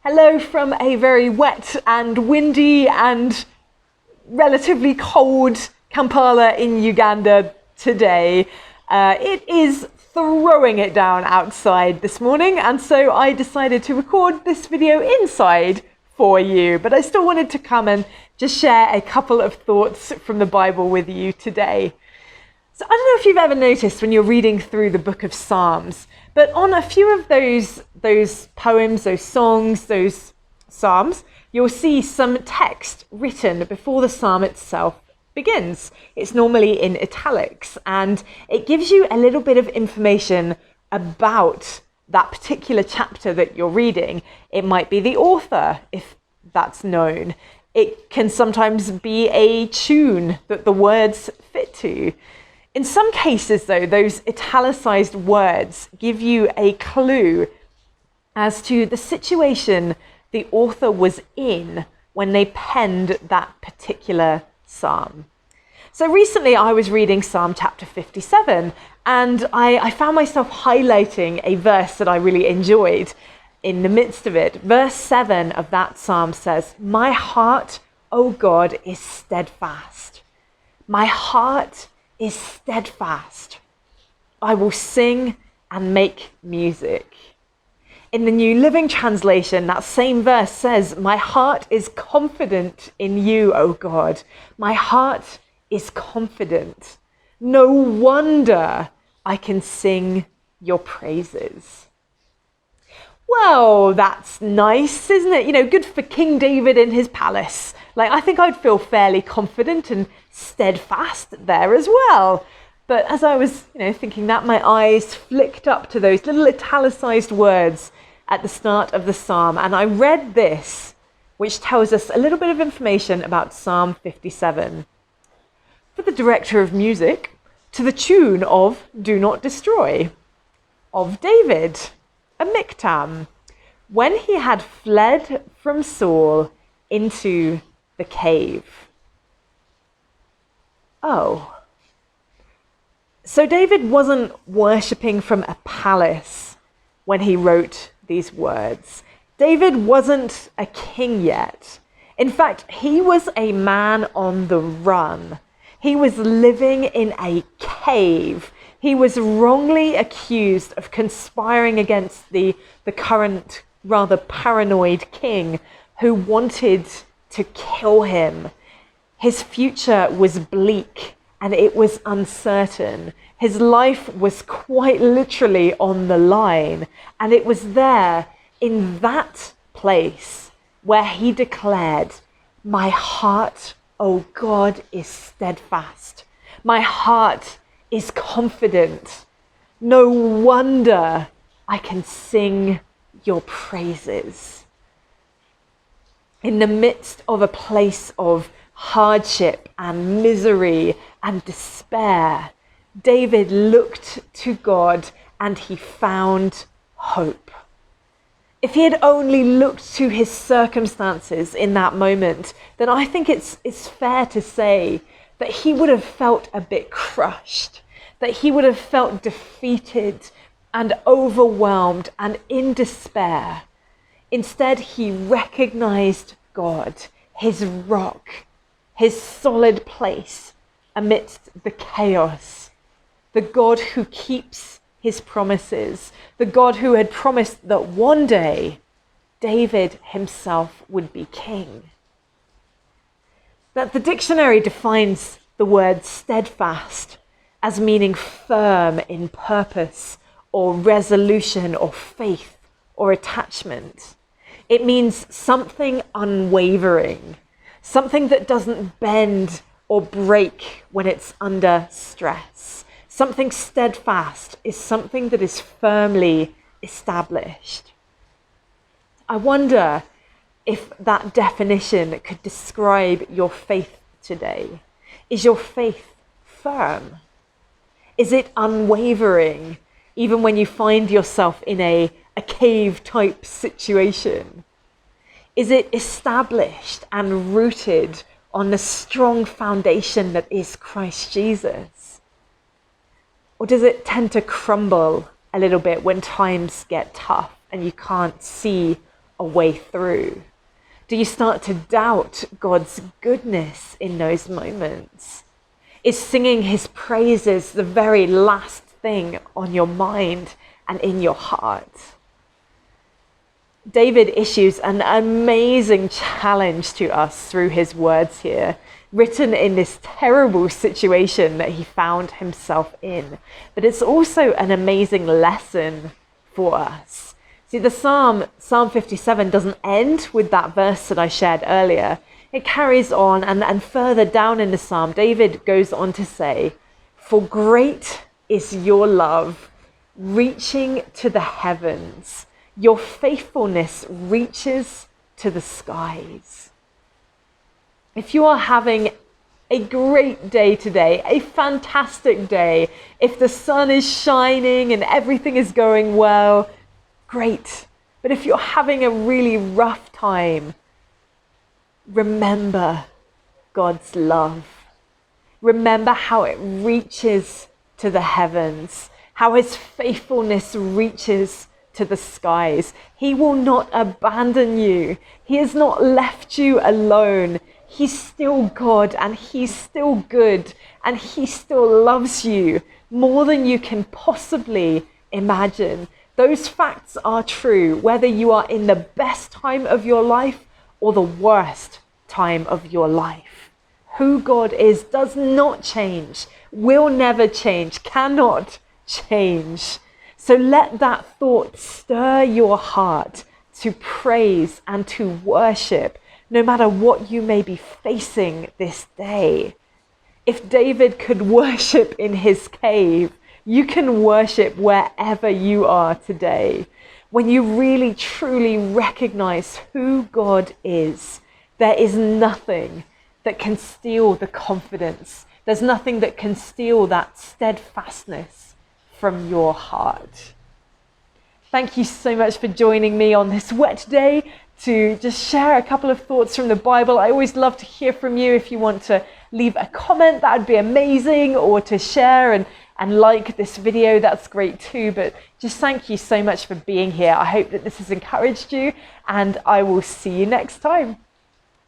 Hello from a very wet and windy and relatively cold Kampala in Uganda today. It is throwing it down outside this morning, and so I decided to record this video inside for you. But I still wanted to come and just share a couple of thoughts from the Bible with you today. So I don't know if you've ever noticed when you're reading through the book of Psalms, but on a few of those poems, those songs, those psalms, you'll see some text written before the psalm itself begins. It's normally in italics, and it gives you a little bit of information about that particular chapter that you're reading. It might be the author, if that's known. It can sometimes be a tune that the words fit to. In some cases, though, those italicized words give you a clue as to the situation the author was in when they penned that particular psalm. So recently I was reading Psalm chapter 57, and I found myself highlighting a verse that I really enjoyed in the midst of it. Verse 7 of that psalm says, "My heart, O God, is steadfast. My heart is steadfast. I will sing and make music." In the New Living Translation, that same verse says, "My heart is confident in you, O God. My heart is confident. No wonder I can sing your praises." Well, that's nice, isn't it? You know, good for King David in his palace. Like, I think I'd feel fairly confident and steadfast there as well. But as I was, thinking that, my eyes flicked up to those little italicized words at the start of the psalm, and I read this, which tells us a little bit of information about Psalm 57. "For the director of music, to the tune of Do Not Destroy, of David, a miktam, when he had fled from Saul into the cave." Oh. So David wasn't worshipping from a palace when he wrote these words. David wasn't a king yet. In fact, he was a man on the run. He was living in a cave. He was wrongly accused of conspiring against the current rather paranoid king who wanted to kill him. His future was bleak and it was uncertain. His life was quite literally on the line. And it was there, in that place, where he declared, "My heart, O God, is steadfast. My heart is confident. No wonder I can sing your praises." In the midst of a place of hardship and misery and despair, David looked to God and he found hope. If he had only looked to his circumstances in that moment, then I think it's fair to say that he would have felt a bit crushed, that he would have felt defeated and overwhelmed and in despair. Instead, he recognized God, his rock, his solid place amidst the chaos, the God who keeps his promises, the God who had promised that one day David himself would be king. That the dictionary defines the word steadfast as meaning firm in purpose or resolution or faith or attachment. It means something unwavering, something that doesn't bend or break when it's under stress. Something steadfast is something that is firmly established. I wonder if that definition could describe your faith today. Is your faith firm? Is it unwavering, even when you find yourself in a cave-type situation? Is it established and rooted on the strong foundation that is Christ Jesus? Or does it tend to crumble a little bit when times get tough and you can't see a way through? Do you start to doubt God's goodness in those moments? Is singing his praises the very last thing on your mind and in your heart? David issues an amazing challenge to us through his words here, written in this terrible situation that he found himself in. But it's also an amazing lesson for us. See, the Psalm 57, doesn't end with that verse that I shared earlier. It carries on, and further down in the Psalm, David goes on to say, "For great is your love, reaching to the heavens. Your faithfulness reaches to the skies." If you are having a great day today, a fantastic day, if the sun is shining and everything is going well, great. But if you're having a really rough time, remember God's love. Remember how it reaches to the heavens, how his faithfulness reaches to the skies. He will not abandon you. He has not left you alone. He's still God, and he's still good, and he still loves you more than you can possibly imagine. Those facts are true, whether you are in the best time of your life or the worst time of your life. Who God is does not change, will never change, cannot change. So let that thought stir your heart to praise and to worship, no matter what you may be facing this day. If David could worship in his cave, you can worship wherever you are today. When you really, truly recognize who God is, there is nothing that can steal the confidence. There's nothing that can steal that steadfastness from your heart. Thank you so much for joining me on this wet day to just share a couple of thoughts from the Bible. I always love to hear from you. If you want to leave a comment, that would be amazing, or to share and like this video, that's great too. But just thank you so much for being here. I hope that this has encouraged you, and I will see you next time.